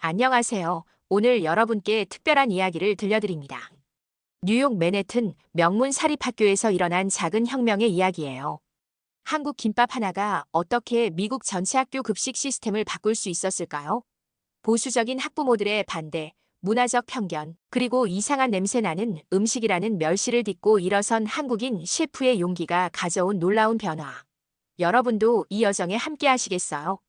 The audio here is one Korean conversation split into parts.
안녕하세요. 오늘 여러분께 특별한 이야기를 들려드립니다. 뉴욕 맨해튼 명문 사립학교에서 일어난 작은 혁명의 이야기예요. 한국 김밥 하나가 어떻게 미국 전체 학교 급식 시스템을 바꿀 수 있었을까요? 보수적인 학부모들의 반대, 문화적 편견, 그리고 이상한 냄새 나는 음식이라는 멸시를 딛고 일어선 한국인 셰프의 용기가 가져온 놀라운 변화. 여러분도 이 여정에 함께 하시겠어요?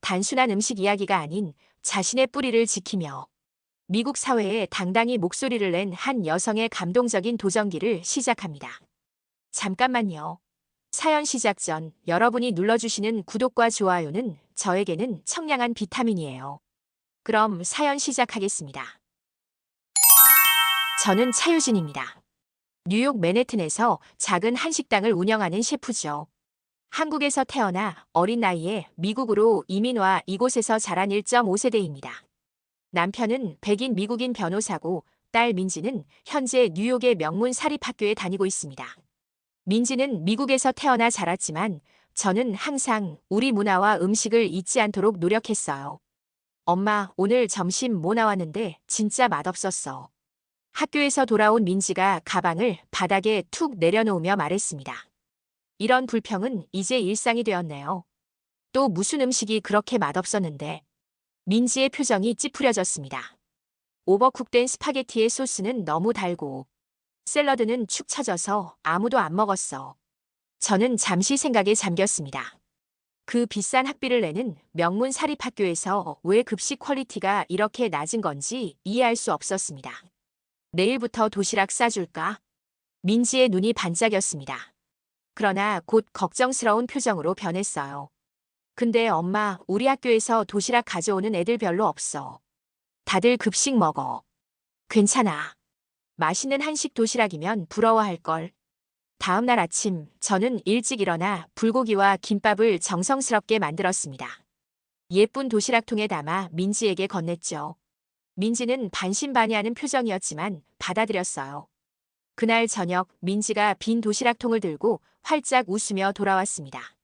단순한 음식 이야기가 아닌 자신의 뿌리를 지키며 미국 사회에 당당히 목소리를 낸 한 여성의 감동적인 도전기를 시작합니다. 잠깐만요. 사연 시작 전 여러분이 눌러주시는 구독과 좋아요는 저에게는 청량한 비타민이에요. 그럼 사연 시작하겠습니다. 저는 차유진입니다. 뉴욕 맨해튼에서 작은 한식당을 운영하는 셰프죠. 한국에서 태어나 어린 나이에 미국으로 이민 와 이곳에서 자란 1.5세대입니다. 남편은 백인 미국인 변호사고 딸 민지는 현재 뉴욕의 명문 사립학교에 다니고 있습니다. 민지는 미국에서 태어나 자랐지만 저는 항상 우리 문화와 음식을 잊지 않도록 노력했어요. 엄마, 오늘 점심 뭐 나왔는데 진짜 맛없었어. 학교에서 돌아온 민지가 가방을 바닥에 툭 내려놓으며 말했습니다. 이런 불평은 이제 일상이 되었네요. 또 무슨 음식이 그렇게 맛없었는데. 민지의 표정이 찌푸려졌습니다. 오버쿡된 스파게티의 소스는 너무 달고 샐러드는 축 처져서 아무도 안 먹었어. 저는 잠시 생각에 잠겼습니다. 그 비싼 학비를 내는 명문 사립학교에서 왜 급식 퀄리티가 이렇게 낮은 건지 이해할 수 없었습니다. 내일부터 도시락 싸줄까? 민지의 눈이 반짝였습니다. 그러나 곧 걱정스러운 표정으로 변했어요. 근데 엄마, 우리 학교에서 도시락 가져오는 애들 별로 없어. 다들 급식 먹어. 괜찮아. 맛있는 한식 도시락이면 부러워할걸. 다음 날 아침, 저는 일찍 일어나 불고기와 김밥을 정성스럽게 만들었습니다. 예쁜 도시락통에 담아 민지에게 건넸죠. 민지는 반신반의하는 표정이었지만 받아들였어요. 그날 저녁, 민지가 빈 도시락통을 들고 활짝 웃으며 돌아왔습니다.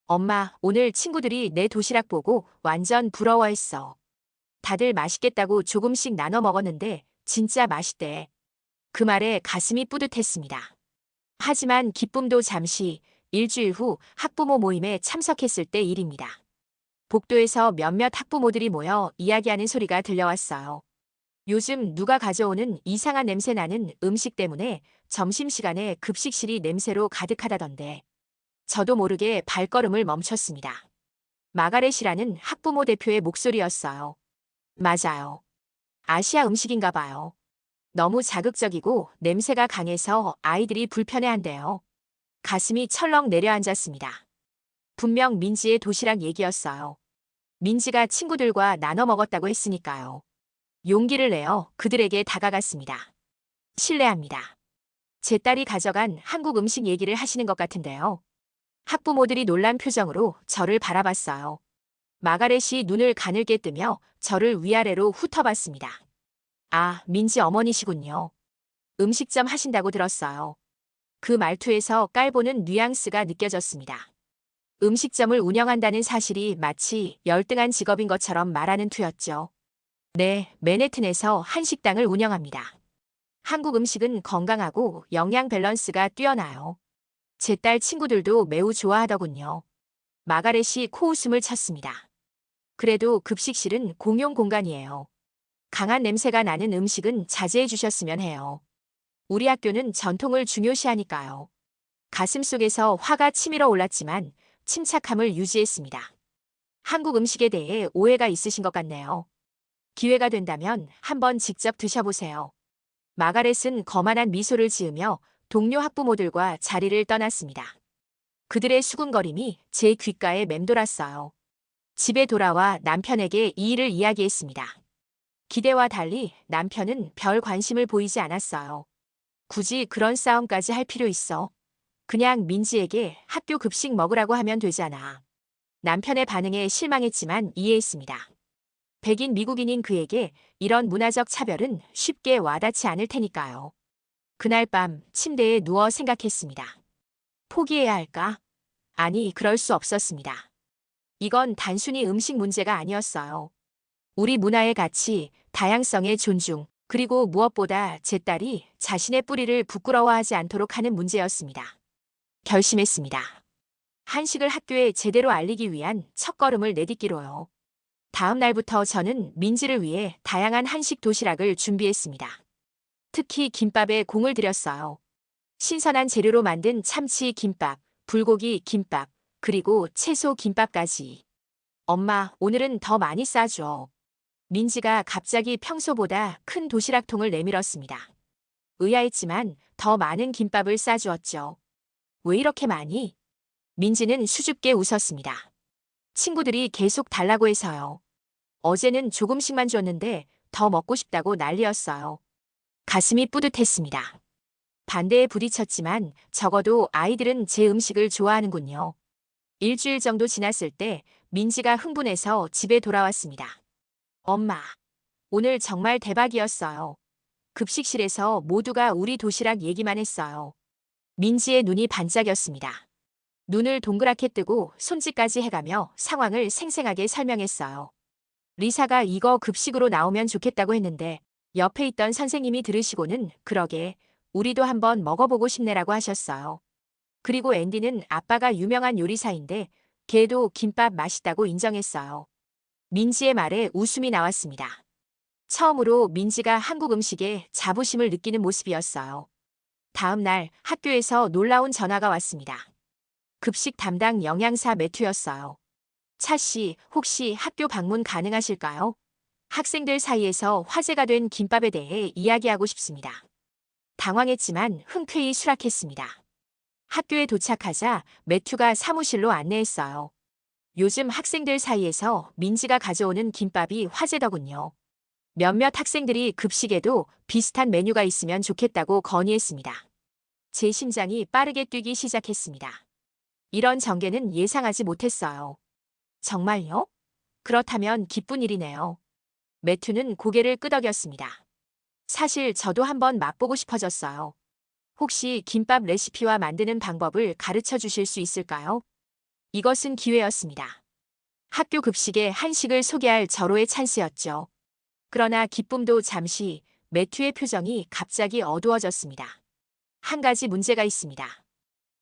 엄마, 오늘 친구들이 내 도시락 보고 완전 부러워했어. 다들 맛있겠다고 조금씩 나눠 먹었는데 진짜 맛있대. 그 말에 가슴이 뿌듯했습니다. 하지만 기쁨도 잠시, 일주일 후 학부모 모임에 참석했을 때 일입니다. 복도에서 몇몇 학부모들이 모여 이야기하는 소리가 들려왔어요. 요즘 누가 가져오는 이상한 냄새 나는 음식 때문에 점심시간에 급식실이 냄새로 가득하다던데. 저도 모르게 발걸음을 멈췄습니다. 마가렛이라는 학부모 대표의 목소리였어요. 맞아요. 아시아 음식인가 봐요. 너무 자극적이고 냄새가 강해서 아이들이 불편해한대요. 가슴이 철렁 내려앉았습니다. 분명 민지의 도시락 얘기였어요. 민지가 친구들과 나눠 먹었다고 했으니까요. 용기를 내어 그들에게 다가갔습니다. 실례합니다. 제 딸이 가져간 한국 음식 얘기를 하시는 것 같은데요. 학부모들이 놀란 표정으로 저를 바라봤어요. 마가렛이 눈을 가늘게 뜨며 저를 위아래로 훑어봤습니다. 아, 민지 어머니시군요. 음식점 하신다고 들었어요. 그 말투에서 깔보는 뉘앙스가 느껴졌습니다. 음식점을 운영한다는 사실이 마치 열등한 직업인 것처럼 말하는 투였죠. 네, 맨해튼에서 한식당을 운영합니다. 한국 음식은 건강하고 영양 밸런스가 뛰어나요. 제 딸 친구들도 매우 좋아하더군요. 마가렛이 코웃음을 쳤습니다. 그래도 급식실은 공용 공간이에요. 강한 냄새가 나는 음식은 자제해 주셨으면 해요. 우리 학교는 전통을 중요시하니까요. 가슴속에서 화가 치밀어 올랐지만 침착함을 유지했습니다. 한국 음식에 대해 오해가 있으신 것 같네요. 기회가 된다면 한번 직접 드셔보세요. 마가렛은 거만한 미소를 지으며 동료 학부모들과 자리를 떠났습니다. 그들의 수군거림이 제 귓가에 맴돌았어요. 집에 돌아와 남편에게 이 일을 이야기했습니다. 기대와 달리 남편은 별 관심을 보이지 않았어요. 굳이 그런 싸움까지 할 필요 있어. 그냥 민지에게 학교 급식 먹으라고 하면 되잖아. 남편의 반응에 실망했지만 이해했습니다. 백인 미국인인 그에게 이런 문화적 차별은 쉽게 와닿지 않을 테니까요. 그날 밤 침대에 누워 생각했습니다. 포기해야 할까? 아니, 그럴 수 없었습니다. 이건 단순히 음식 문제가 아니었어요. 우리 문화의 가치, 다양성의 존중, 그리고 무엇보다 제 딸이 자신의 뿌리를 부끄러워하지 않도록 하는 문제였습니다. 결심했습니다. 한식을 학교에 제대로 알리기 위한 첫걸음을 내딛기로요. 다음 날부터 저는 민지를 위해 다양한 한식 도시락을 준비했습니다. 특히 김밥에 공을 들였어요. 신선한 재료로 만든 참치 김밥, 불고기 김밥, 그리고 채소 김밥까지. 엄마, 오늘은 더 많이 싸줘. 민지가 갑자기 평소보다 큰 도시락통을 내밀었습니다. 의아했지만 더 많은 김밥을 싸주었죠. 왜 이렇게 많이? 민지는 수줍게 웃었습니다. 친구들이 계속 달라고 해서요. 어제는 조금씩만 줬는데 더 먹고 싶다고 난리였어요. 가슴이 뿌듯했습니다. 반대에 부딪혔지만 적어도 아이들은 제 음식을 좋아하는군요. 일주일 정도 지났을 때 민지가 흥분해서 집에 돌아왔습니다. 엄마, 오늘 정말 대박이었어요. 급식실에서 모두가 우리 도시락 얘기만 했어요. 민지의 눈이 반짝였습니다. 눈을 동그랗게 뜨고 손짓까지 해가며 상황을 생생하게 설명했어요. 리사가 이거 급식으로 나오면 좋겠다고 했는데 옆에 있던 선생님이 들으시고는 그러게 우리도 한번 먹어보고 싶네라고 하셨어요. 그리고 앤디는 아빠가 유명한 요리사인데 걔도 김밥 맛있다고 인정했어요. 민지의 말에 웃음이 나왔습니다. 처음으로 민지가 한국 음식에 자부심을 느끼는 모습이었어요. 다음 날 학교에서 놀라운 전화가 왔습니다. 급식 담당 영양사 매튜였어요. 차 씨, 혹시 학교 방문 가능하실까요? 학생들 사이에서 화제가 된 김밥에 대해 이야기하고 싶습니다. 당황했지만 흔쾌히 수락했습니다. 학교에 도착하자 매튜가 사무실로 안내했어요. 요즘 학생들 사이에서 민지가 가져오는 김밥이 화제더군요. 몇몇 학생들이 급식에도 비슷한 메뉴가 있으면 좋겠다고 건의했습니다. 제 심장이 빠르게 뛰기 시작했습니다. 이런 전개는 예상하지 못했어요. 정말요? 그렇다면 기쁜 일이네요. 매튜는 고개를 끄덕였습니다. 사실 저도 한번 맛보고 싶어졌어요. 혹시 김밥 레시피와 만드는 방법을 가르쳐 주실 수 있을까요? 이것은 기회였습니다. 학교 급식에 한식을 소개할 절호의 찬스였죠. 그러나 기쁨도 잠시, 매튜의 표정이 갑자기 어두워졌습니다. 한 가지 문제가 있습니다.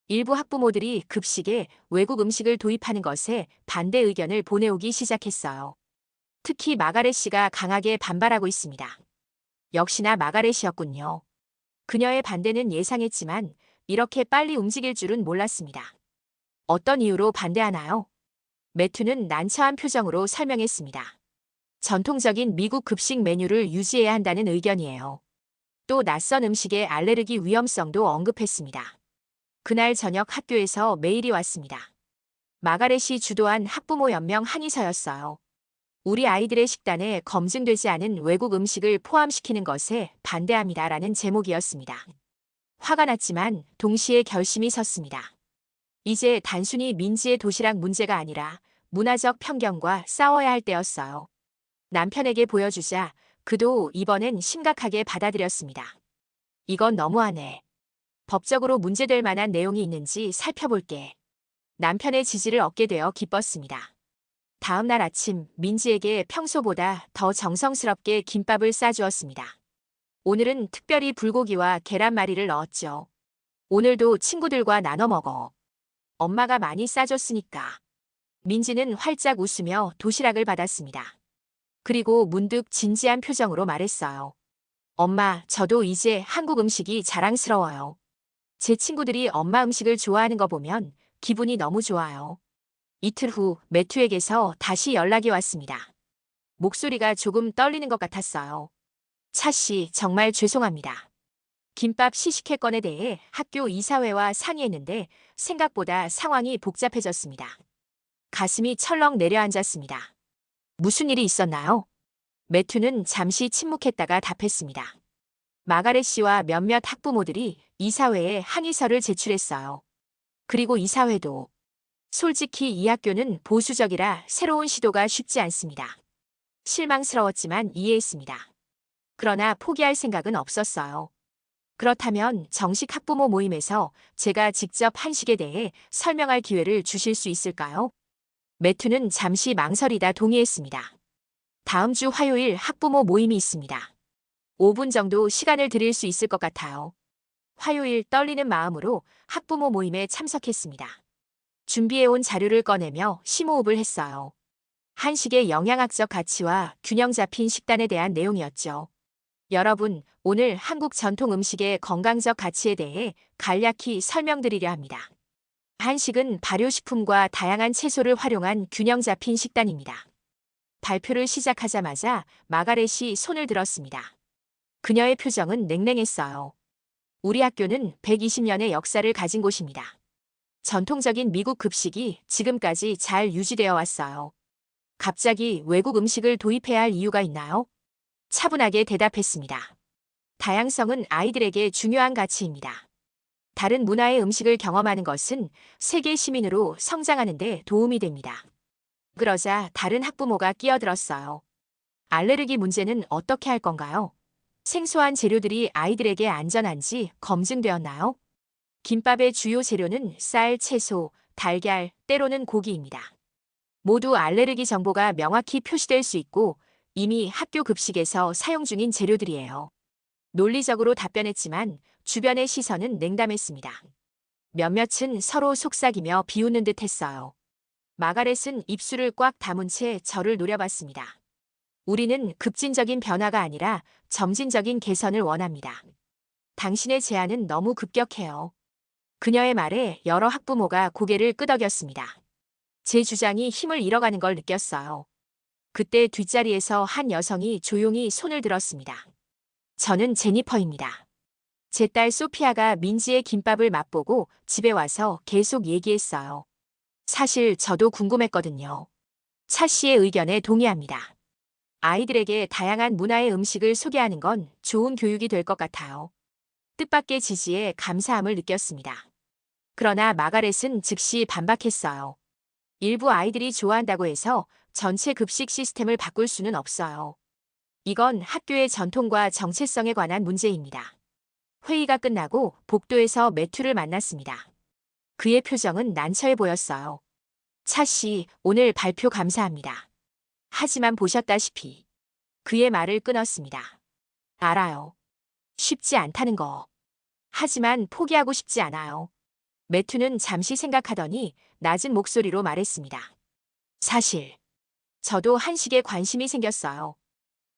일부 학부모들이 급식에 외국 음식을 도입하는 것에 반대 의견을 보내오기 시작했어요. 특히 마가렛 씨가 강하게 반발하고 있습니다. 역시나 마가렛이었군요. 그녀의 반대는 예상했지만 이렇게 빨리 움직일 줄은 몰랐습니다. 어떤 이유로 반대하나요? 매튜는 난처한 표정으로 설명했습니다. 전통적인 미국 급식 메뉴를 유지해야 한다는 의견이에요. 또 낯선 음식의 알레르기 위험성도 언급했습니다. 그날 저녁 학교에서 메일이 왔습니다. 마가렛이 주도한 학부모 연명 항의서였어요. 우리 아이들의 식단에 검증되지 않은 외국 음식을 포함시키는 것에 반대합니다라는 제목이었습니다. 화가 났지만 동시에 결심이 섰습니다. 이제 단순히 민지의 도시락 문제가 아니라 문화적 편견과 싸워야 할 때였어요. 남편에게 보여주자 그도 이번엔 심각하게 받아들였습니다. 이건 너무하네. 법적으로 문제될 만한 내용이 있는지 살펴볼게. 남편의 지지를 얻게 되어 기뻤습니다. 다음 날 아침 민지에게 평소보다 더 정성스럽게 김밥을 싸주었습니다. 오늘은 특별히 불고기와 계란말이를 넣었죠. 오늘도 친구들과 나눠 먹어. 엄마가 많이 싸줬으니까. 민지는 활짝 웃으며 도시락을 받았습니다. 그리고 문득 진지한 표정으로 말했어요. 엄마, 저도 이제 한국 음식이 자랑스러워요. 제 친구들이 엄마 음식을 좋아하는 거 보면 기분이 너무 좋아요. 이틀 후 매튜에게서 다시 연락이 왔습니다. 목소리가 조금 떨리는 것 같았어요. 차 씨, 정말 죄송합니다. 김밥 시식회 건에 대해 학교 이사회와 상의했는데 생각보다 상황이 복잡해졌습니다. 가슴이 철렁 내려앉았습니다. 무슨 일이 있었나요? 매튜는 잠시 침묵했다가 답했습니다. 마가렛 씨와 몇몇 학부모들이 이사회에 항의서를 제출했어요. 그리고 이사회도. 솔직히 이 학교는 보수적이라 새로운 시도가 쉽지 않습니다. 실망스러웠지만 이해했습니다. 그러나 포기할 생각은 없었어요. 그렇다면 정식 학부모 모임에서 제가 직접 한식에 대해 설명할 기회를 주실 수 있을까요? 매튜는 잠시 망설이다 동의했습니다. 다음 주 화요일 학부모 모임이 있습니다. 5분 정도 시간을 드릴 수 있을 것 같아요. 화요일 떨리는 마음으로 학부모 모임에 참석했습니다. 준비해온 자료를 꺼내며 심호흡을 했어요. 한식의 영양학적 가치와 균형 잡힌 식단에 대한 내용이었죠. 여러분, 오늘 한국 전통 음식의 건강적 가치에 대해 간략히 설명드리려 합니다. 한식은 발효식품과 다양한 채소를 활용한 균형 잡힌 식단입니다. 발표를 시작하자마자 마가렛이 손을 들었습니다. 그녀의 표정은 냉랭했어요. 우리 학교는 120년의 역사를 가진 곳입니다. 전통적인 미국 급식이 지금까지 잘 유지되어 왔어요. 갑자기 외국 음식을 도입해야 할 이유가 있나요? 차분하게 대답했습니다. 다양성은 아이들에게 중요한 가치입니다. 다른 문화의 음식을 경험하는 것은 세계 시민으로 성장하는 데 도움이 됩니다. 그러자 다른 학부모가 끼어들었어요. 알레르기 문제는 어떻게 할 건가요? 생소한 재료들이 아이들에게 안전한지 검증되었나요? 김밥의 주요 재료는 쌀, 채소, 달걀, 때로는 고기입니다. 모두 알레르기 정보가 명확히 표시될 수 있고 이미 학교 급식에서 사용 중인 재료들이에요. 논리적으로 답변했지만 주변의 시선은 냉담했습니다. 몇몇은 서로 속삭이며 비웃는 듯 했어요. 마가렛은 입술을 꽉 다문 채 저를 노려봤습니다. 우리는 급진적인 변화가 아니라 점진적인 개선을 원합니다. 당신의 제안은 너무 급격해요. 그녀의 말에 여러 학부모가 고개를 끄덕였습니다. 제 주장이 힘을 잃어가는 걸 느꼈어요. 그때 뒷자리에서 한 여성이 조용히 손을 들었습니다. 저는 제니퍼입니다. 제 딸 소피아가 민지의 김밥을 맛보고 집에 와서 계속 얘기했어요. 사실 저도 궁금했거든요. 차 씨의 의견에 동의합니다. 아이들에게 다양한 문화의 음식을 소개하는 건 좋은 교육이 될 것 같아요. 뜻밖의 지지에 감사함을 느꼈습니다. 그러나 마가렛은 즉시 반박했어요. 일부 아이들이 좋아한다고 해서 전체 급식 시스템을 바꿀 수는 없어요. 이건 학교의 전통과 정체성에 관한 문제입니다. 회의가 끝나고 복도에서 매튜를 만났습니다. 그의 표정은 난처해 보였어요. 차 씨, 오늘 발표 감사합니다. 하지만 보셨다시피 그의 말을 끊었습니다. 알아요. 쉽지 않다는 거. 하지만 포기하고 싶지 않아요. 매튜는 잠시 생각하더니 낮은 목소리로 말했습니다. 사실 저도 한식에 관심이 생겼어요.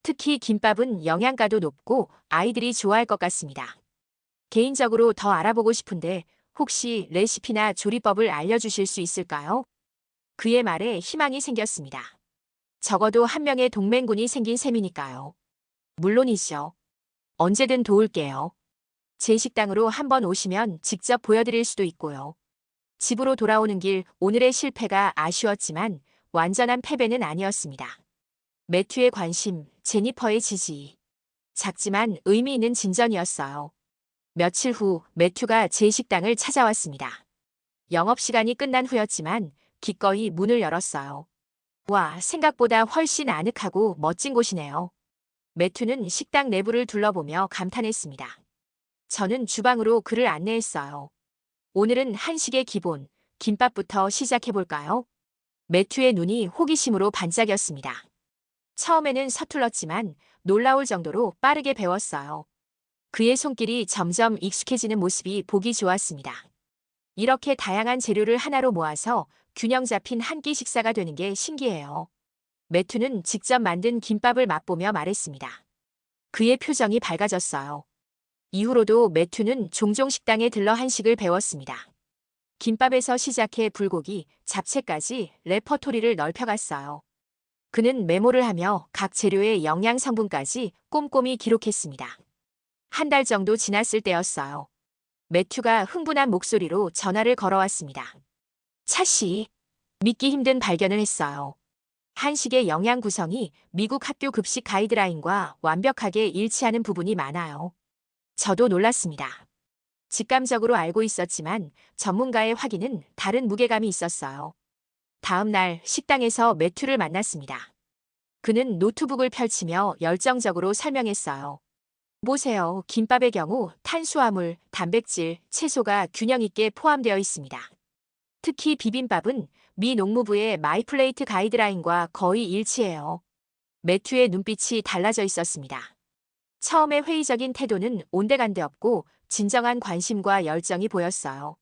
특히 김밥은 영양가도 높고 아이들이 좋아할 것 같습니다. 개인적으로 더 알아보고 싶은데 혹시 레시피나 조리법을 알려주실 수 있을까요? 그의 말에 희망이 생겼습니다. 적어도 한 명의 동맹군이 생긴 셈이니까요. 물론이죠. 언제든 도울게요. 제 식당으로 한번 오시면 직접 보여드릴 수도 있고요. 집으로 돌아오는 길 오늘의 실패가 아쉬웠지만 완전한 패배는 아니었습니다. 매튜의 관심, 제니퍼의 지지. 작지만 의미 있는 진전이었어요. 며칠 후 매튜가 제 식당을 찾아왔습니다. 영업시간이 끝난 후였지만 기꺼이 문을 열었어요. 와, 생각보다 훨씬 아늑하고 멋진 곳이네요. 매튜는 식당 내부를 둘러보며 감탄했습니다. 저는 주방으로 그를 안내했어요. 오늘은 한식의 기본, 김밥부터 시작해볼까요? 매튜의 눈이 호기심으로 반짝였습니다. 처음에는 서툴렀지만 놀라울 정도로 빠르게 배웠어요. 그의 손길이 점점 익숙해지는 모습이 보기 좋았습니다. 이렇게 다양한 재료를 하나로 모아서 균형 잡힌 한 끼 식사가 되는 게 신기해요. 매튜는 직접 만든 김밥을 맛보며 말했습니다. 그의 표정이 밝아졌어요. 이후로도 매튜는 종종 식당에 들러 한식을 배웠습니다. 김밥에서 시작해 불고기, 잡채까지 레퍼토리를 넓혀갔어요. 그는 메모를 하며 각 재료의 영양 성분까지 꼼꼼히 기록했습니다. 한 달 정도 지났을 때였어요. 매튜가 흥분한 목소리로 전화를 걸어왔습니다. 차 씨, 믿기 힘든 발견을 했어요. 한식의 영양 구성이 미국 학교 급식 가이드라인과 완벽하게 일치하는 부분이 많아요. 저도 놀랐습니다. 직감적으로 알고 있었지만 전문가의 확인은 다른 무게감이 있었어요. 다음 날 식당에서 매튜를 만났습니다. 그는 노트북을 펼치며 열정적으로 설명했어요. 보세요. 김밥의 경우 탄수화물, 단백질, 채소가 균형 있게 포함되어 있습니다. 특히 비빔밥은 미 농무부의 마이플레이트 가이드라인과 거의 일치해요. 매튜의 눈빛이 달라져 있었습니다. 처음에 회의적인 태도는 온데간데 없고 진정한 관심과 열정이 보였어요.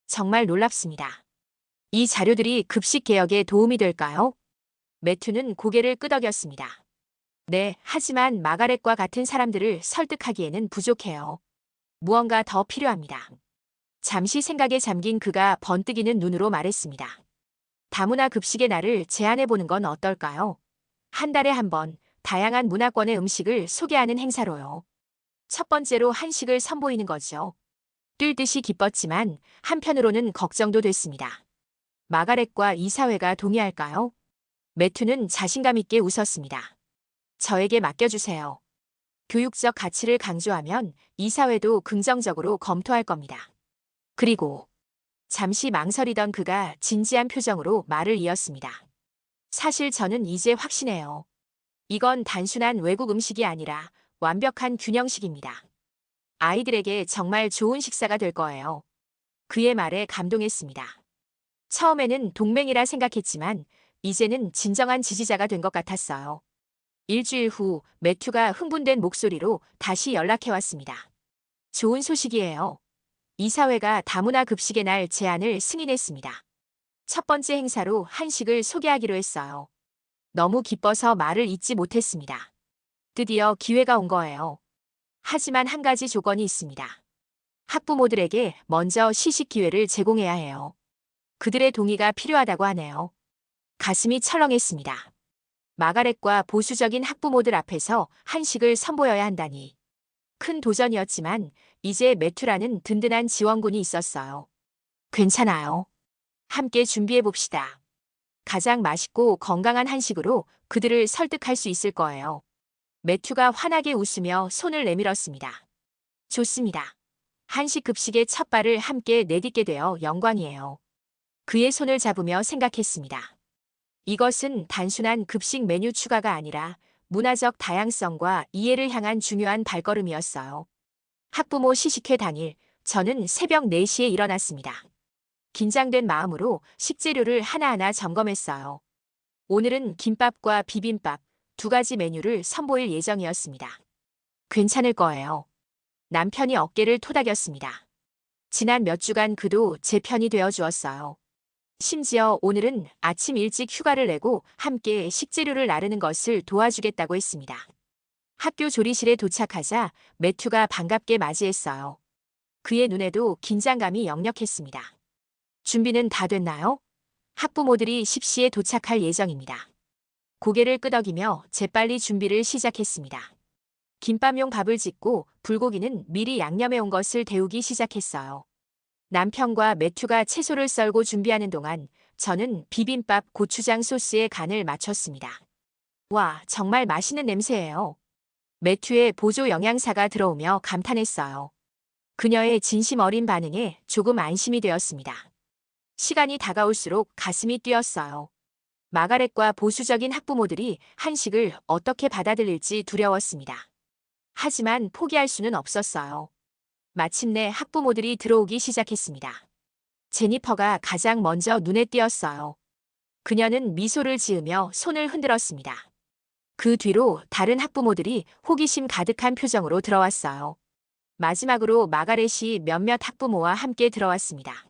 정말 놀랍습니다. 이 자료들이 급식 개혁에 도움이 될까요? 매튜는 고개를 끄덕였습니다. 네, 하지만 마가렛과 같은 사람들을 설득하기에는 부족해요. 무언가 더 필요합니다. 잠시 생각에 잠긴 그가 번뜩이는 눈으로 말했습니다. 다문화 급식의 날을 제안해보는 건 어떨까요? 한 달에 한 번, 다양한 문화권의 음식을 소개하는 행사로요. 첫 번째로 한식을 선보이는 거죠. 뛸 듯이 기뻤지만 한편으로는 걱정도 됐습니다. 마가렛과 이사회가 동의할까요? 매튜는 자신감 있게 웃었습니다. 저에게 맡겨주세요. 교육적 가치를 강조하면 이사회도 긍정적으로 검토할 겁니다. 그리고 잠시 망설이던 그가 진지한 표정으로 말을 이었습니다. 사실 저는 이제 확신해요. 이건 단순한 외국 음식이 아니라 완벽한 균형식입니다. 아이들에게 정말 좋은 식사가 될 거예요. 그의 말에 감동했습니다. 처음에는 동맹이라 생각했지만 이제는 진정한 지지자가 된 것 같았어요. 일주일 후 매튜가 흥분된 목소리로 다시 연락해왔습니다. 좋은 소식이에요. 이사회가 다문화 급식의 날 제안을 승인했습니다. 첫 번째 행사로 한식을 소개하기로 했어요. 너무 기뻐서 말을 잇지 못했습니다. 드디어 기회가 온 거예요. 하지만 한 가지 조건이 있습니다. 학부모들에게 먼저 시식 기회를 제공해야 해요. 그들의 동의가 필요하다고 하네요. 가슴이 철렁했습니다. 마가렛과 보수적인 학부모들 앞에서 한식을 선보여야 한다니. 큰 도전이었지만 이제 매튜라는 든든한 지원군이 있었어요. 괜찮아요. 함께 준비해 봅시다. 가장 맛있고 건강한 한식으로 그들을 설득할 수 있을 거예요. 매튜가 환하게 웃으며 손을 내밀었습니다. 좋습니다. 한식 급식의 첫 발을 함께 내딛게 되어 영광이에요. 그의 손을 잡으며 생각했습니다. 이것은 단순한 급식 메뉴 추가가 아니라 문화적 다양성과 이해를 향한 중요한 발걸음이었어요. 학부모 시식회 당일, 저는 새벽 4시에 일어났습니다. 긴장된 마음으로 식재료를 하나하나 점검했어요. 오늘은 김밥과 비빔밥, 두 가지 메뉴를 선보일 예정이었습니다. 괜찮을 거예요. 남편이 어깨를 토닥였습니다. 지난 몇 주간 그도 제 편이 되어 주었어요. 심지어 오늘은 아침 일찍 휴가를 내고 함께 식재료를 나르는 것을 도와주겠다고 했습니다. 학교 조리실에 도착하자 매튜가 반갑게 맞이했어요. 그의 눈에도 긴장감이 역력했습니다. 준비는 다 됐나요? 학부모들이 10시에 도착할 예정입니다. 고개를 끄덕이며 재빨리 준비를 시작했습니다. 김밥용 밥을 짓고 불고기는 미리 양념해 온 것을 데우기 시작했어요. 남편과 매튜가 채소를 썰고 준비하는 동안 저는 비빔밥 고추장 소스에 간을 맞췄습니다. 와, 정말 맛있는 냄새예요. 매튜의 보조 영양사가 들어오며 감탄했어요. 그녀의 진심 어린 반응에 조금 안심이 되었습니다. 시간이 다가올수록 가슴이 뛰었어요. 마가렛과 보수적인 학부모들이 한식을 어떻게 받아들일지 두려웠습니다. 하지만 포기할 수는 없었어요. 마침내 학부모들이 들어오기 시작했습니다. 제니퍼가 가장 먼저 눈에 띄었어요. 그녀는 미소를 지으며 손을 흔들었습니다. 그 뒤로 다른 학부모들이 호기심 가득한 표정으로 들어왔어요. 마지막으로 마가렛이 몇몇 학부모와 함께 들어왔습니다.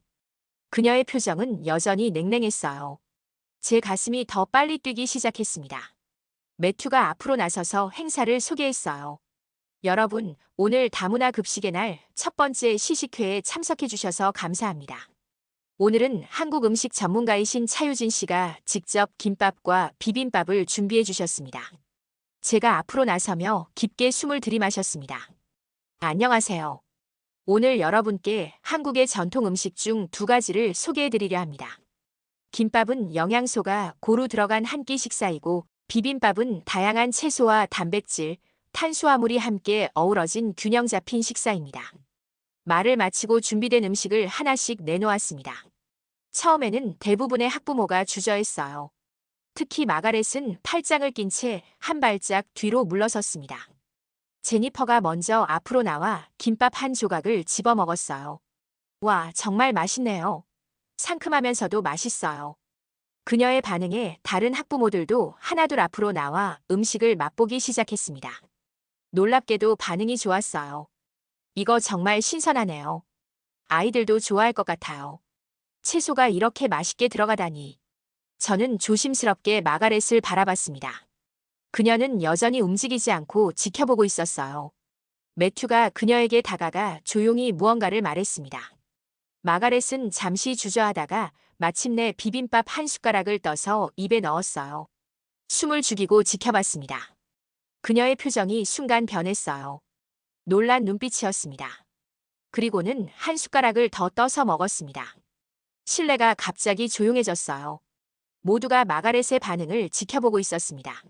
그녀의 표정은 여전히 냉랭했어요. 제 가슴이 더 빨리 뛰기 시작했습니다. 매튜가 앞으로 나서서 행사를 소개했어요. 여러분, 오늘 다문화 급식의 날 첫 번째 시식회에 참석해 주셔서 감사합니다. 오늘은 한국 음식 전문가이신 차유진 씨가 직접 김밥과 비빔밥을 준비해 주셨습니다. 제가 앞으로 나서며 깊게 숨을 들이마셨습니다. 안녕하세요. 오늘 여러분께 한국의 전통 음식 중 두 가지를 소개해 드리려 합니다. 김밥은 영양소가 고루 들어간 한 끼 식사이고 비빔밥은 다양한 채소와 단백질, 탄수화물이 함께 어우러진 균형 잡힌 식사입니다. 말을 마치고 준비된 음식을 하나씩 내놓았습니다. 처음에는 대부분의 학부모가 주저했어요. 특히 마가렛은 팔짱을 낀 채 한 발짝 뒤로 물러섰습니다. 제니퍼가 먼저 앞으로 나와 김밥 한 조각을 집어 먹었어요. 와, 정말 맛있네요. 상큼하면서도 맛있어요. 그녀의 반응에 다른 학부모들도 하나둘 앞으로 나와 음식을 맛보기 시작했습니다. 놀랍게도 반응이 좋았어요. 이거 정말 신선하네요. 아이들도 좋아할 것 같아요. 채소가 이렇게 맛있게 들어가다니. 저는 조심스럽게 마가렛을 바라봤습니다. 그녀는 여전히 움직이지 않고 지켜보고 있었어요. 매튜가 그녀에게 다가가 조용히 무언가를 말했습니다. 마가렛은 잠시 주저하다가 마침내 비빔밥 한 숟가락을 떠서 입에 넣었어요. 숨을 죽이고 지켜봤습니다. 그녀의 표정이 순간 변했어요. 놀란 눈빛이었습니다. 그리고는 한 숟가락을 더 떠서 먹었습니다. 실내가 갑자기 조용해졌어요. 모두가 마가렛의 반응을 지켜보고 있었습니다.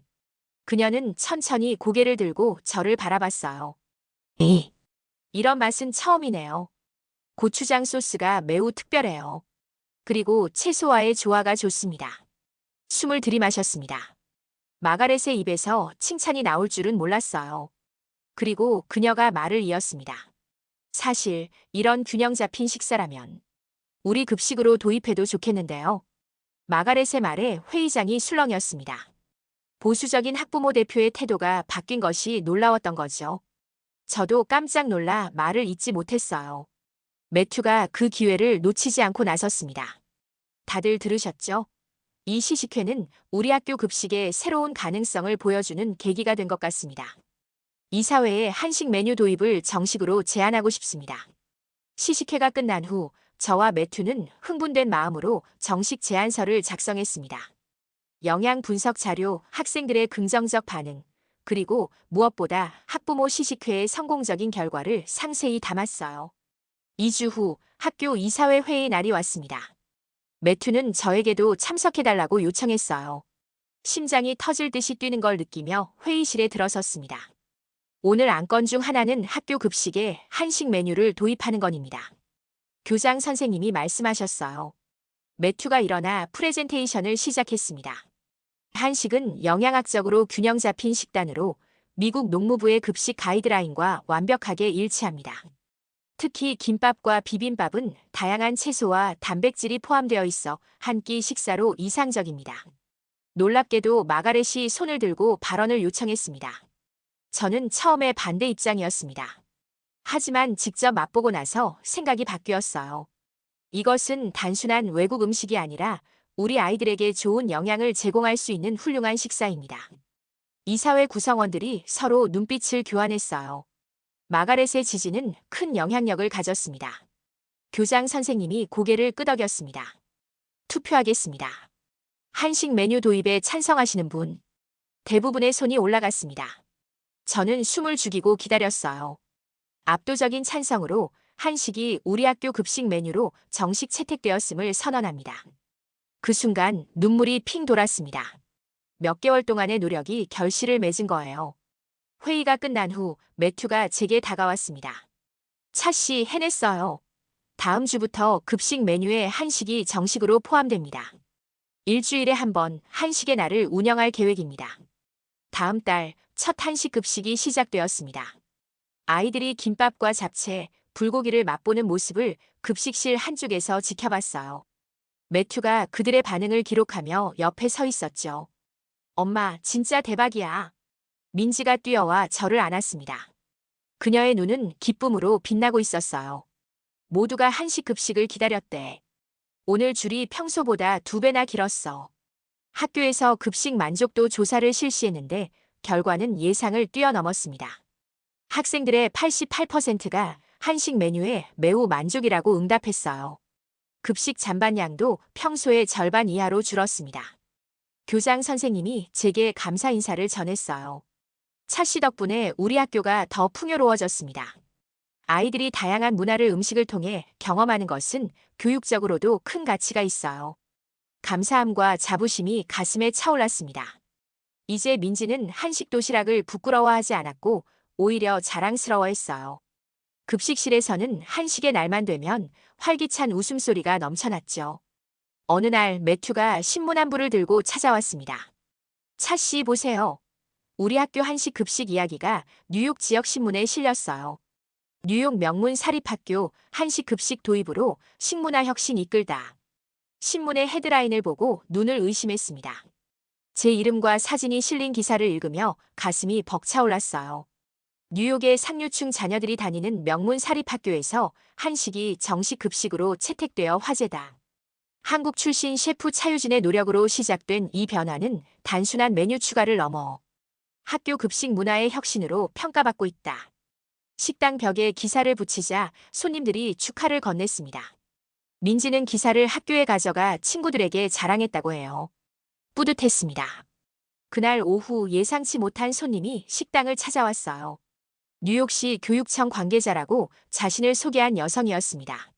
그녀는 천천히 고개를 들고 저를 바라봤어요. 이런 맛은 처음이네요. 고추장 소스가 매우 특별해요. 그리고 채소와의 조화가 좋습니다. 숨을 들이마셨습니다. 마가렛의 입에서 칭찬이 나올 줄은 몰랐어요. 그리고 그녀가 말을 이었습니다. 사실 이런 균형 잡힌 식사라면 우리 급식으로 도입해도 좋겠는데요. 마가렛의 말에 회의장이 술렁였습니다. 보수적인 학부모 대표의 태도가 바뀐 것이 놀라웠던 거죠. 저도 깜짝 놀라 말을 잇지 못했어요. 매튜가 그 기회를 놓치지 않고 나섰습니다. 다들 들으셨죠? 이 시식회는 우리 학교 급식의 새로운 가능성을 보여주는 계기가 된 것 같습니다. 이사회에 한식 메뉴 도입을 정식으로 제안하고 싶습니다. 시식회가 끝난 후 저와 매튜는 흥분된 마음으로 정식 제안서를 작성했습니다. 영양 분석 자료, 학생들의 긍정적 반응, 그리고 무엇보다 학부모 시식회의 성공적인 결과를 상세히 담았어요. 2주 후 학교 이사회 회의 날이 왔습니다. 매튜는 저에게도 참석해달라고 요청했어요. 심장이 터질 듯이 뛰는 걸 느끼며 회의실에 들어섰습니다. 오늘 안건 중 하나는 학교 급식에 한식 메뉴를 도입하는 건입니다. 교장 선생님이 말씀하셨어요. 매튜가 일어나 프레젠테이션을 시작했습니다. 한식은 영양학적으로 균형 잡힌 식단으로 미국 농무부의 급식 가이드라인과 완벽하게 일치합니다. 특히 김밥과 비빔밥은 다양한 채소와 단백질이 포함되어 있어 한 끼 식사로 이상적입니다. 놀랍게도 마가렛이 손을 들고 발언을 요청했습니다. 저는 처음에 반대 입장이었습니다. 하지만 직접 맛보고 나서 생각이 바뀌었어요. 이것은 단순한 외국 음식이 아니라 우리 아이들에게 좋은 영양을 제공할 수 있는 훌륭한 식사입니다. 이사회 구성원들이 서로 눈빛을 교환했어요. 마가렛의 지지는 큰 영향력을 가졌습니다. 교장 선생님이 고개를 끄덕였습니다. 투표하겠습니다. 한식 메뉴 도입에 찬성하시는 분. 대부분의 손이 올라갔습니다. 저는 숨을 죽이고 기다렸어요. 압도적인 찬성으로 한식이 우리 학교 급식 메뉴로 정식 채택되었음을 선언합니다. 그 순간 눈물이 핑 돌았습니다. 몇 개월 동안의 노력이 결실을 맺은 거예요. 회의가 끝난 후 매튜가 제게 다가왔습니다. 차씨 해냈어요. 다음 주부터 급식 메뉴에 한식이 정식으로 포함됩니다. 일주일에 한 번 한식의 날을 운영할 계획입니다. 다음 달 첫 한식 급식이 시작되었습니다. 아이들이 김밥과 잡채, 불고기를 맛보는 모습을 급식실 한쪽에서 지켜봤어요. 매튜가 그들의 반응을 기록하며 옆에 서 있었죠. 엄마, 진짜 대박이야. 민지가 뛰어와 저를 안았습니다. 그녀의 눈은 기쁨으로 빛나고 있었어요. 모두가 한식 급식을 기다렸대. 오늘 줄이 평소보다 2배나 길었어. 학교에서 급식 만족도 조사를 실시했는데 결과는 예상을 뛰어넘었습니다. 학생들의 88%가 한식 메뉴에 매우 만족이라고 응답했어요. 급식 잔반량도 평소의 절반 이하로 줄었습니다. 교장 선생님이 제게 감사 인사를 전했어요. 차씨 덕분에 우리 학교가 더 풍요로워졌습니다. 아이들이 다양한 문화를 음식을 통해 경험하는 것은 교육적으로도 큰 가치가 있어요. 감사함과 자부심이 가슴에 차올랐습니다. 이제 민지는 한식 도시락을 부끄러워하지 않았고 오히려 자랑스러워했어요. 급식실에서는 한식의 날만 되면 활기찬 웃음소리가 넘쳐났죠. 어느 날 매튜가 신문 한 부를 들고 찾아왔습니다. 차씨 보세요. 우리 학교 한식 급식 이야기가 뉴욕 지역 신문에 실렸어요. 뉴욕 명문 사립학교 한식 급식 도입으로 식문화 혁신 이끌다. 신문의 헤드라인을 보고 눈을 의심했습니다. 제 이름과 사진이 실린 기사를 읽으며 가슴이 벅차올랐어요. 뉴욕의 상류층 자녀들이 다니는 명문 사립학교에서 한식이 정식 급식으로 채택되어 화제다. 한국 출신 셰프 차유진의 노력으로 시작된 이 변화는 단순한 메뉴 추가를 넘어 학교 급식 문화의 혁신으로 평가받고 있다. 식당 벽에 기사를 붙이자 손님들이 축하를 건넸습니다. 민지는 기사를 학교에 가져가 친구들에게 자랑했다고 해요. 뿌듯했습니다. 그날 오후 예상치 못한 손님이 식당을 찾아왔어요. 뉴욕시 교육청 관계자라고 자신을 소개한 여성이었습니다.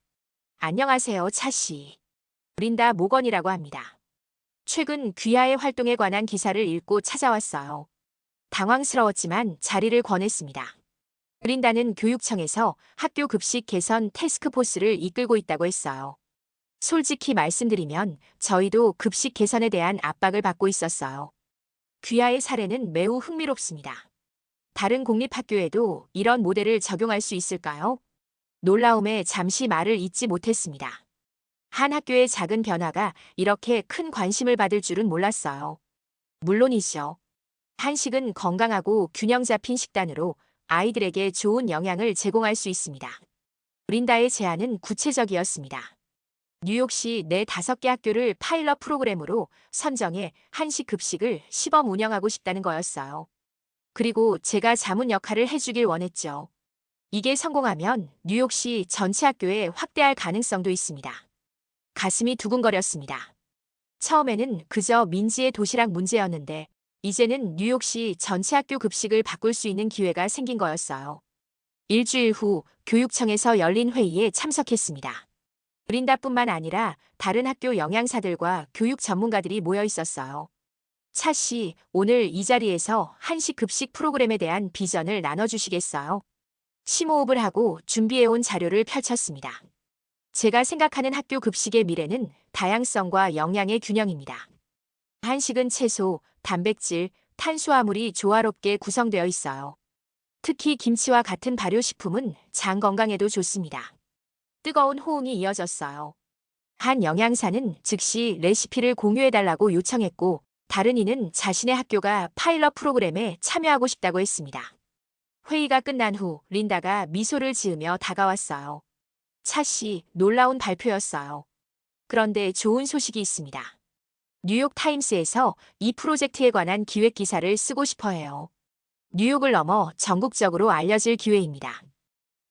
안녕하세요, 차씨. 브린다 모건이라고 합니다. 최근 귀하의 활동에 관한 기사를 읽고 찾아왔어요. 당황스러웠지만 자리를 권했습니다. 브린다는 교육청에서 학교 급식 개선 태스크포스를 이끌고 있다고 했어요. 솔직히 말씀드리면 저희도 급식 개선에 대한 압박을 받고 있었어요. 귀하의 사례는 매우 흥미롭습니다. 다른 공립학교에도 이런 모델을 적용할 수 있을까요? 놀라움에 잠시 말을 잇지 못했습니다. 한 학교의 작은 변화가 이렇게 큰 관심을 받을 줄은 몰랐어요. 물론이죠. 한식은 건강하고 균형 잡힌 식단으로 아이들에게 좋은 영양을 제공할 수 있습니다. 브린다의 제안은 구체적이었습니다. 뉴욕시 내 5개 학교를 파일럿 프로그램으로 선정해 한식 급식을 시범 운영하고 싶다는 거였어요. 그리고 제가 자문 역할을 해주길 원했죠. 이게 성공하면 뉴욕시 전체 학교에 확대할 가능성도 있습니다. 가슴이 두근거렸습니다. 처음에는 그저 민지의 도시락 문제였는데 이제는 뉴욕시 전체 학교 급식을 바꿀 수 있는 기회가 생긴 거였어요. 일주일 후 교육청에서 열린 회의에 참석했습니다. 브린다뿐만 아니라 다른 학교 영양사들과 교육 전문가들이 모여 있었어요. 차 씨, 오늘 이 자리에서 한식 급식 프로그램에 대한 비전을 나눠주시겠어요? 심호흡을 하고 준비해온 자료를 펼쳤습니다. 제가 생각하는 학교 급식의 미래는 다양성과 영양의 균형입니다. 한식은 채소, 단백질, 탄수화물이 조화롭게 구성되어 있어요. 특히 김치와 같은 발효식품은 장 건강에도 좋습니다. 뜨거운 호응이 이어졌어요. 한 영양사는 즉시 레시피를 공유해달라고 요청했고, 다른 이는 자신의 학교가 파일럿 프로그램에 참여하고 싶다고 했습니다. 회의가 끝난 후 린다가 미소를 지으며 다가왔어요. 차 씨, 놀라운 발표였어요. 그런데 좋은 소식이 있습니다. 뉴욕 타임스에서 이 프로젝트에 관한 기획 기사를 쓰고 싶어 해요. 뉴욕을 넘어 전국적으로 알려질 기회입니다.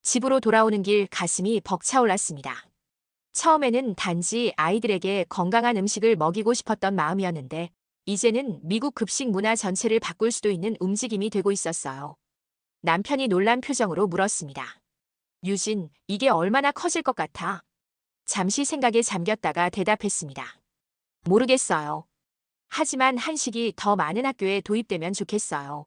집으로 돌아오는 길 가슴이 벅차올랐습니다. 처음에는 단지 아이들에게 건강한 음식을 먹이고 싶었던 마음이었는데 이제는 미국 급식 문화 전체를 바꿀 수도 있는 움직임이 되고 있었어요. 남편이 놀란 표정으로 물었습니다. 유진, 이게 얼마나 커질 것 같아? 잠시 생각에 잠겼다가 대답했습니다. 모르겠어요. 하지만 한식이 더 많은 학교에 도입되면 좋겠어요.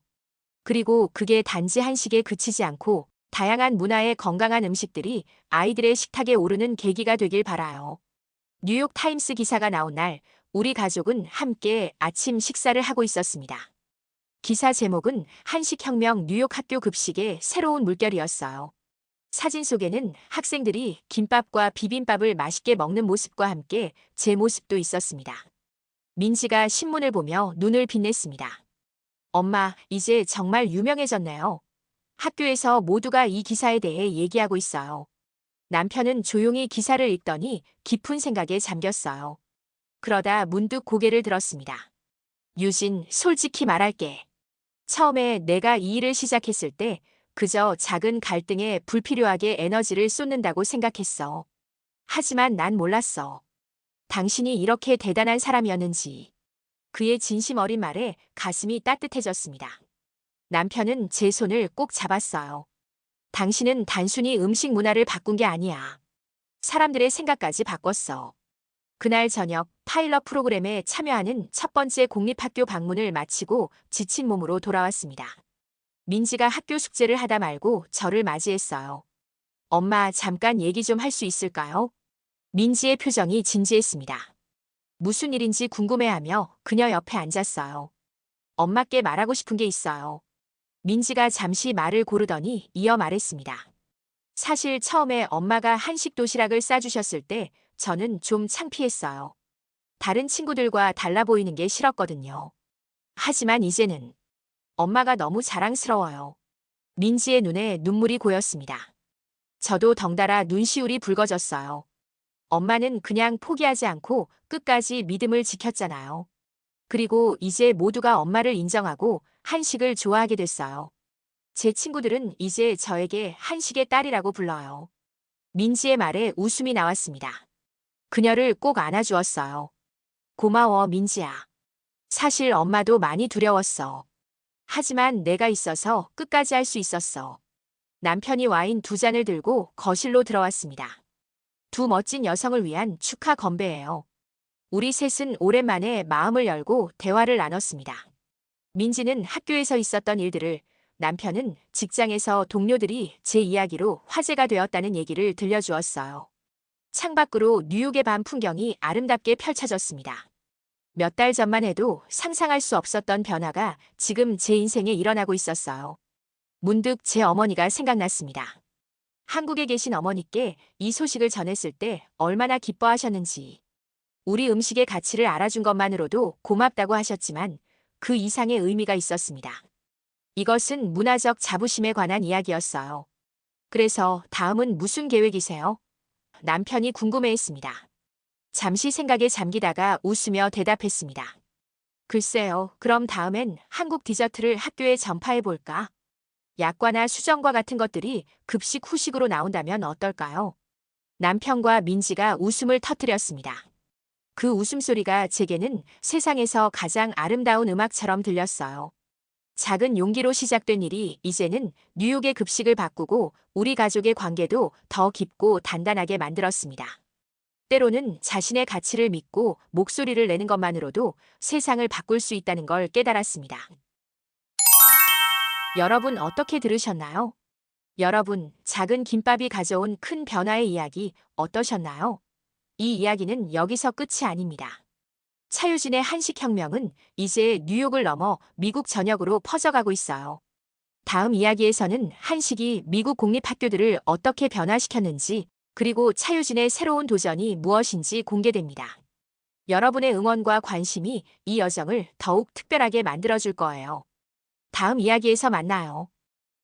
그리고 그게 단지 한식에 그치지 않고 다양한 문화의 건강한 음식들이 아이들의 식탁에 오르는 계기가 되길 바라요. 뉴욕 타임스 기사가 나온 날 우리 가족은 함께 아침 식사를 하고 있었습니다. 기사 제목은 한식혁명 뉴욕 학교 급식의 새로운 물결이었어요. 사진 속에는 학생들이 김밥과 비빔밥을 맛있게 먹는 모습과 함께 제 모습도 있었습니다. 민지가 신문을 보며 눈을 빛냈습니다. 엄마, 이제 정말 유명해졌네요. 학교에서 모두가 이 기사에 대해 얘기하고 있어요. 남편은 조용히 기사를 읽더니 깊은 생각에 잠겼어요. 그러다 문득 고개를 들었습니다. 유진, 솔직히 말할게. 처음에 내가 이 일을 시작했을 때 그저 작은 갈등에 불필요하게 에너지를 쏟는다고 생각했어. 하지만 난 몰랐어. 당신이 이렇게 대단한 사람이었는지. 그의 진심 어린 말에 가슴이 따뜻해졌습니다. 남편은 제 손을 꼭 잡았어요. 당신은 단순히 음식 문화를 바꾼 게 아니야. 사람들의 생각까지 바꿨어. 그날 저녁 파일럿 프로그램에 참여하는 첫 번째 공립학교 방문을 마치고 지친 몸으로 돌아왔습니다. 민지가 학교 숙제를 하다 말고 저를 맞이했어요. 엄마, 잠깐 얘기 좀 할 수 있을까요? 민지의 표정이 진지했습니다. 무슨 일인지 궁금해하며 그녀 옆에 앉았어요. 엄마께 말하고 싶은 게 있어요. 민지가 잠시 말을 고르더니 이어 말했습니다. 사실 처음에 엄마가 한식 도시락을 싸주셨을 때 저는 좀 창피했어요. 다른 친구들과 달라 보이는 게 싫었거든요. 하지만 이제는 엄마가 너무 자랑스러워요. 민지의 눈에 눈물이 고였습니다. 저도 덩달아 눈시울이 붉어졌어요. 엄마는 그냥 포기하지 않고 끝까지 믿음을 지켰잖아요. 그리고 이제 모두가 엄마를 인정하고 한식을 좋아하게 됐어요. 제 친구들은 이제 저에게 한식의 딸이라고 불러요. 민지의 말에 웃음이 나왔습니다. 그녀를 꼭 안아주었어요. 고마워, 민지야. 사실 엄마도 많이 두려웠어. 하지만 내가 있어서 끝까지 할 수 있었어. 남편이 와인 2잔을 들고 거실로 들어왔습니다. 두 멋진 여성을 위한 축하 건배예요. 우리 셋은 오랜만에 마음을 열고 대화를 나눴습니다. 민지는 학교에서 있었던 일들을, 남편은 직장에서 동료들이 제 이야기로 화제가 되었다는 얘기를 들려주었어요. 창밖으로 뉴욕의 밤 풍경이 아름답게 펼쳐졌습니다. 몇 달 전만 해도 상상할 수 없었던 변화가 지금 제 인생에 일어나고 있었어요. 문득 제 어머니가 생각났습니다. 한국에 계신 어머니께 이 소식을 전했을 때 얼마나 기뻐하셨는지. 우리 음식의 가치를 알아준 것만으로도 고맙다고 하셨지만 그 이상의 의미가 있었습니다. 이것은 문화적 자부심에 관한 이야기였어요. 그래서 다음은 무슨 계획이세요? 남편이 궁금해했습니다. 잠시 생각에 잠기다가 웃으며 대답했습니다. 글쎄요, 그럼 다음엔 한국 디저트를 학교에 전파해볼까? 약과나 수정과 같은 것들이 급식 후식으로 나온다면 어떨까요? 남편과 민지가 웃음을 터뜨렸습니다. 그 웃음소리가 제게는 세상에서 가장 아름다운 음악처럼 들렸어요. 작은 용기로 시작된 일이 이제는 뉴욕의 급식을 바꾸고 우리 가족의 관계도 더 깊고 단단하게 만들었습니다. 때로는 자신의 가치를 믿고 목소리를 내는 것만으로도 세상을 바꿀 수 있다는 걸 깨달았습니다. 여러분 어떻게 들으셨나요? 여러분, 작은 김밥이 가져온 큰 변화의 이야기 어떠셨나요? 이 이야기는 여기서 끝이 아닙니다. 차유진의 한식혁명은 이제 뉴욕을 넘어 미국 전역으로 퍼져가고 있어요. 다음 이야기에서는 한식이 미국 공립학교들을 어떻게 변화시켰는지, 그리고 차유진의 새로운 도전이 무엇인지 공개됩니다. 여러분의 응원과 관심이 이 여정을 더욱 특별하게 만들어줄 거예요. 다음 이야기에서 만나요.